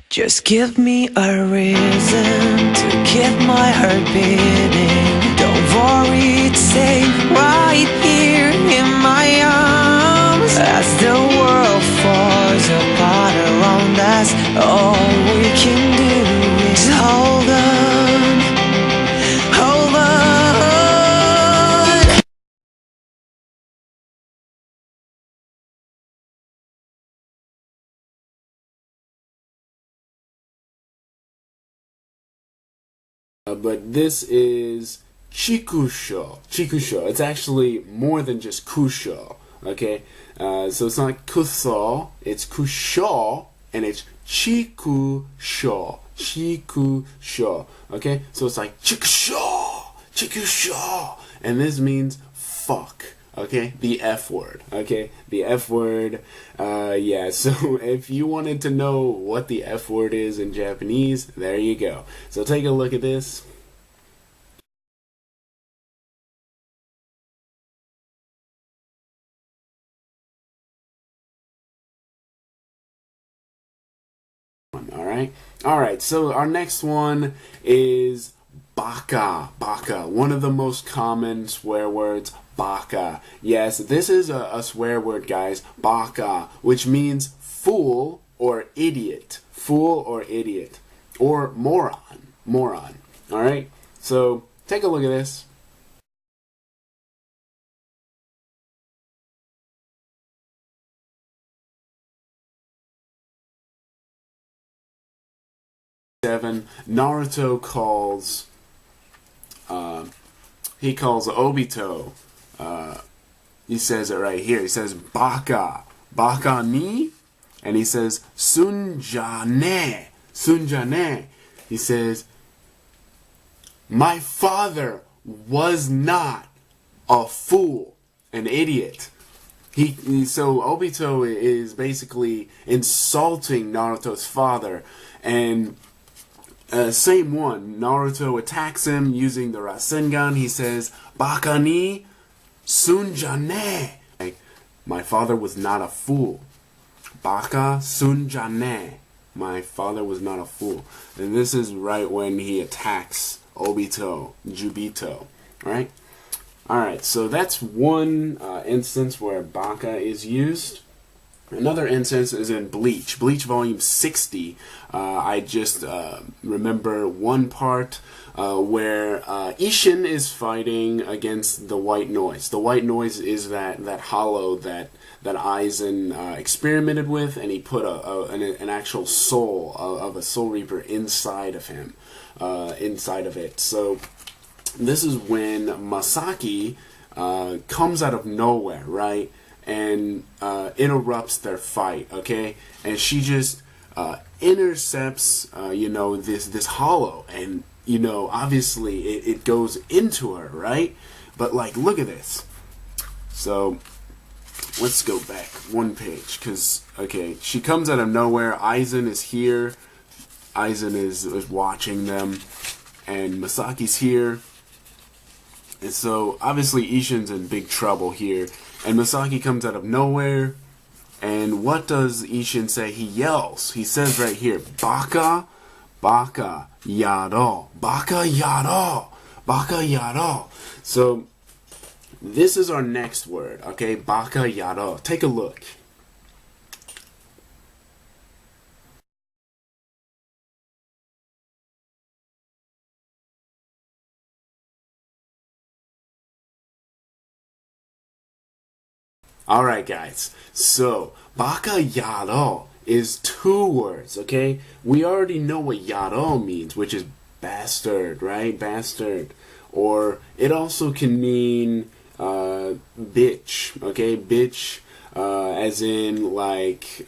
Just give me a reason to keep my heart beating. Don't worry, it's safe right here in my arms. As the world falls apart around us, all we can do is hold on, hold on. But this is chikusho. Chikusho. It's actually more than just kusho. Okay? So it's not kuso, it's kusho, and it's chikusho. Chikusho. Okay? So it's like chikusho, chikusho. And this means fuck. Okay, the F word. Okay, the F word. Yeah, so if you wanted to know what the F word is in Japanese, there you go. So take a look at this. Alright, so our next one is baka. Baka, one of the most common swear words. Baka. Yes, this is a swear word, guys. Baka, which means fool or idiot. Fool or idiot. Or moron. Moron. Alright? So, take a look at this. Naruto calls he calls Obito, he says it right here, he says baka, baka ni, and he says sunjane, sunjane, he says my father was not a fool, an idiot. So Obito is basically insulting Naruto's father, and same one. Naruto attacks him using the Rasengan. He says, "Baka ni sunjane." Like, my father was not a fool. Baka sunjane. My father was not a fool. And this is right when he attacks Obito, Jubito. Right? Alright, so that's one instance where baka is used. Another instance is in Bleach. Bleach Volume 60. I just remember one part where Ishin is fighting against the white noise. The white noise is that hollow that Aizen experimented with, and he put an actual soul of a Soul Reaper inside of him, inside of it. So this is when Masaki comes out of nowhere, right? And interrupts their fight, okay? And she just intercepts, this hollow, and obviously it goes into her, right? But like, look at this. So let's go back one page, because okay, she comes out of nowhere. Aizen is here. Aizen is watching them, and Masaki's here. And so, obviously, Ishin's in big trouble here. And Masaki comes out of nowhere. And what does Ishin say? He yells. He says right here, Baka, Baka, Yaro. Baka, Yaro. Baka, Yaro. So, this is our next word, okay? Baka, Yaro. Take a look. Alright guys, so baka yaro is two words, okay? We already know what yaro means, which is bastard, right? Bastard. Or it also can mean bitch, okay? Bitch, as in like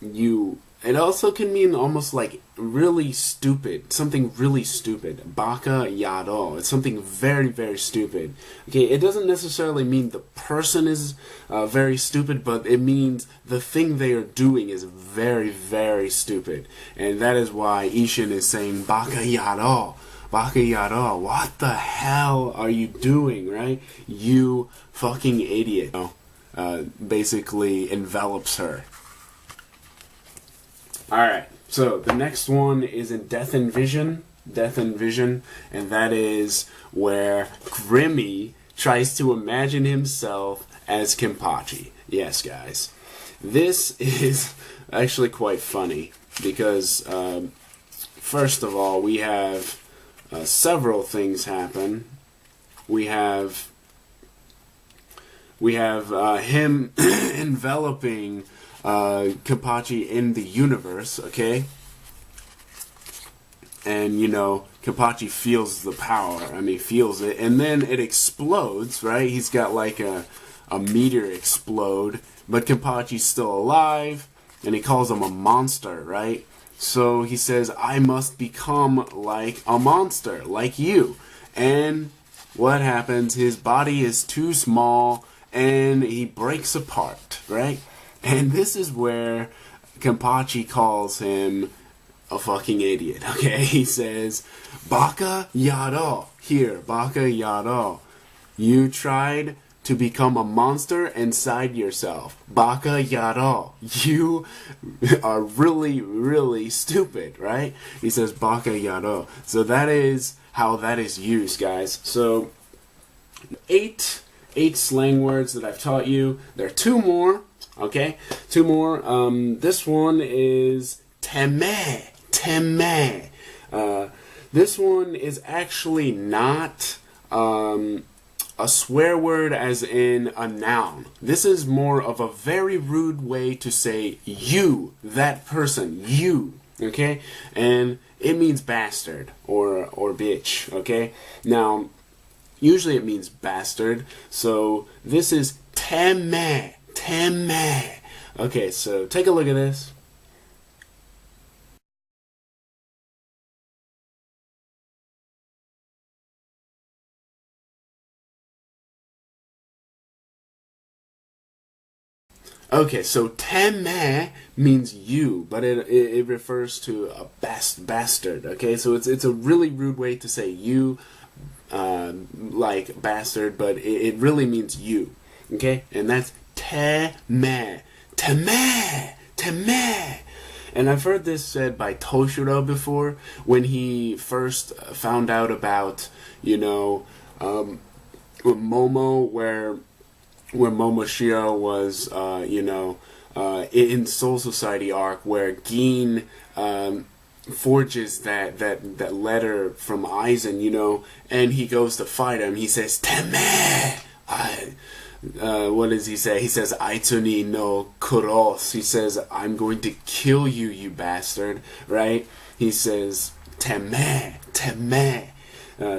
you. It also can mean almost like really stupid, something really stupid. Baka yaro. It's something very, very stupid. Okay, it doesn't necessarily mean the person is very stupid, but it means the thing they are doing is very, very stupid. And that is why Ishin is saying baka yaro. Baka yaro. What the hell are you doing, right? You fucking idiot. Basically envelops her. Alright, So the next one is in Death and Vision. Death and Vision, and that is where Grimmy tries to imagine himself as Kenpachi. Yes, guys. This is actually quite funny because, first of all, we have several things happen. We have him enveloping Kenpachi in the universe, okay? And, you know, Kenpachi feels the power. I mean, feels it. And then it explodes, right? He's got like a meteor explode. But Kenpachi's still alive. And he calls him a monster, right? So he says, I must become like a monster, like you. And what happens? His body is too small. And he breaks apart, right? And this is where Kenpachi calls him a fucking idiot, okay? He says, Baka yaro. Here, Baka yaro. You tried to become a monster inside yourself. Baka yaro. You are really, really stupid, right? He says, Baka yaro. So that is how that is used, guys. So, eight slang words that I've taught you. There are two more, okay? Two more. This one is teme. Teme. This one is actually not a swear word as in a noun. This is more of a very rude way to say you, that person, you, okay? And it means bastard or bitch, okay? Now, usually it means bastard, so this is teme, teme. Okay, so take a look at this. Okay, so teme means you, but it refers to a bastard. Okay, so it's a really rude way to say you, like bastard, but it really means you. Okay, and that's teme, teme, teme. And I've heard this said by Toshiro before when he first found out about, you know, Momo, where Momoshio was, in Soul Society arc, where Gin forges that letter from Aizen, you know, and he goes to fight him. He says, Teme! What does he say? He says, Aitsuni no kuros. He says, I'm going to kill you, you bastard, right? He says, Teme, Teme.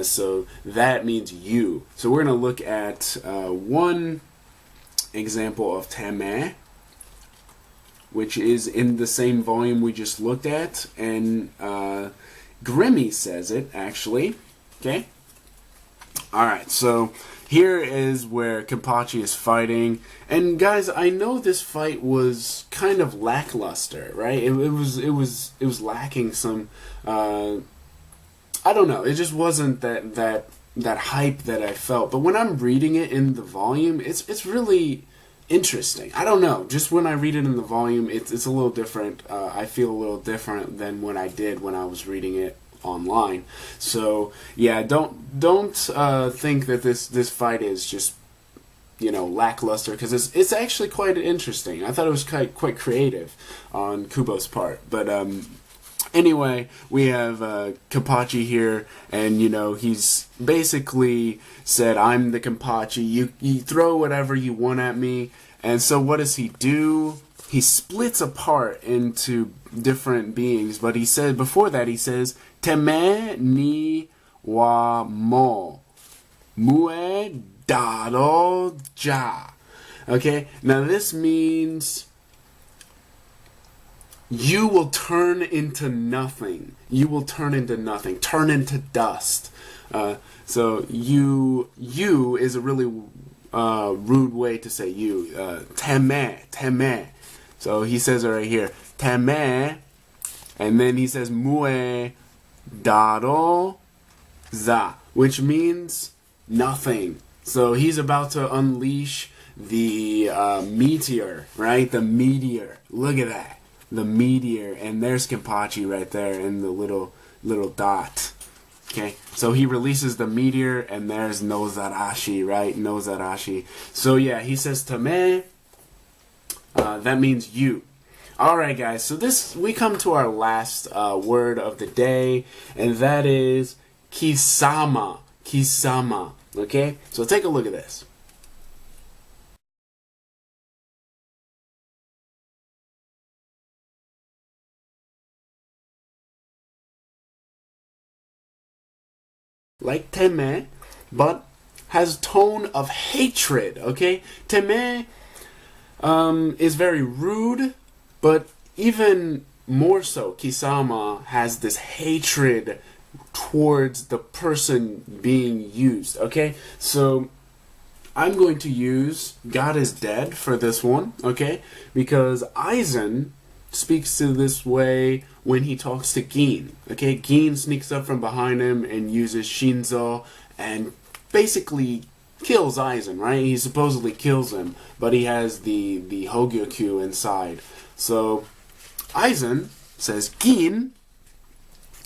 So that means you. So we're going to look at one example of teme, which is in the same volume we just looked at, and Grimmy says it, actually. Okay? Alright, so here is where Kenpachi is fighting, and guys, I know this fight was kind of lackluster, right? It was lacking some, I don't know, it just wasn't that hype that I felt. But when I'm reading it in the volume, it's really interesting. I don't know. Just when I read it in the volume, it's a little different. I feel a little different than what I did when I was reading it online. So yeah, don't think that this fight is just, you know, lackluster, because it's actually quite interesting. I thought it was quite creative on Kubo's part. But anyway, we have Kenpachi here, and, you know, he's basically said, I'm the Kenpachi, you throw whatever you want at me. And so what does he do? He splits apart into different beings, but he said, before that, he says, Teme ni wa mo, mue daro ja. Okay, now this means you will turn into nothing. You will turn into nothing. Turn into dust. So you is a really rude way to say you. Teme, teme. So he says it right here. Teme, and then he says mue daro za, which means nothing. So he's about to unleash the meteor, right? The meteor. Look at that. the meteor, and there's Kenpachi right there in the little dot. Okay, so he releases the meteor, and there's Nozarashi, right? Nozarashi. So yeah, he says tame. That means you. Alright guys, so we come to our last word of the day, and that is kisama. Kisama. Okay? So take a look at this. Like teme, but has tone of hatred, okay? Teme is very rude, but even more so, Kisama has this hatred towards the person being used, okay? So I'm going to use God is Dead for this one, okay? Because Aizen speaks to this way when he talks to Gin, okay? Gin sneaks up from behind him and uses Shinzo and basically kills Aizen, right? He supposedly kills him, but he has the Hogyokyu inside. So Aizen says, Gin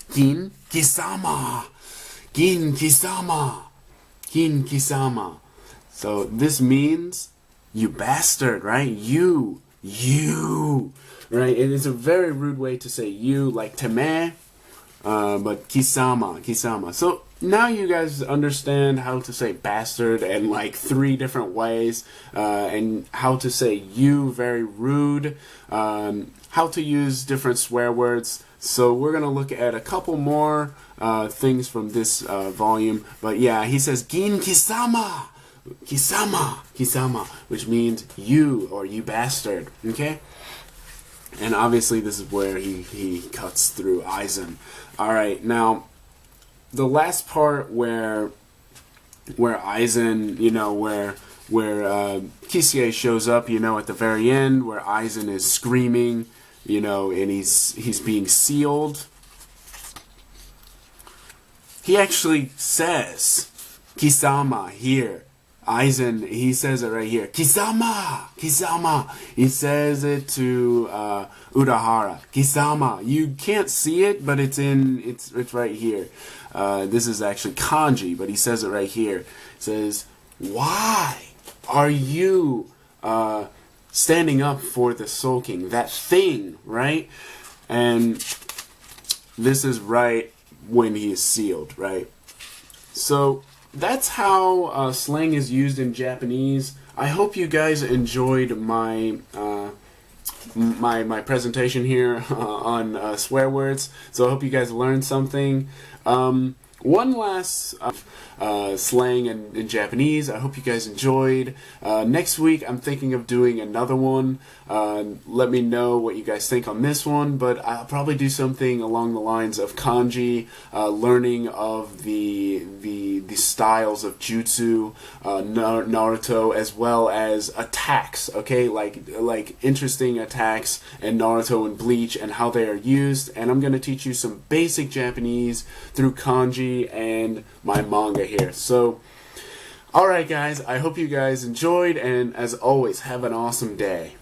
Kisama, Gin Kisama, Gin Kisama. So this means you bastard, right? You, right? And it's a very rude way to say you, like teme, but Kisama. So now you guys understand how to say bastard in like 3 different ways, and how to say you, very rude, how to use different swear words. So we're going to look at a couple more things from this volume. But yeah, he says, Gin Kisama, Kisama, which means you or you bastard, okay? And obviously this is where he cuts through Aizen. Alright, now, the last part where Aizen, you know, where Kisei shows up, you know, at the very end, where Aizen is screaming, you know, and he's being sealed. He actually says Kisama here. Aizen, he says it right here. Kisama. He says it to Urahara. Kisama. You can't see it, but it's right here. This is actually kanji, but he says it right here. It says, why are you standing up for the Soul King? That thing, right? And this is right when he is sealed, right? So that's how slang is used in Japanese. I hope you guys enjoyed my my presentation here on swear words. So I hope you guys learned something. One last slang in Japanese. I hope you guys enjoyed. Next week, I'm thinking of doing another one. Let me know what you guys think on this one, but I'll probably do something along the lines of kanji, learning of the styles of jutsu, Naruto, as well as attacks. Okay, like interesting attacks in Naruto and Bleach and how they are used. And I'm gonna teach you some basic Japanese through kanji and my manga here. So, alright guys, I hope you guys enjoyed, and as always, have an awesome day.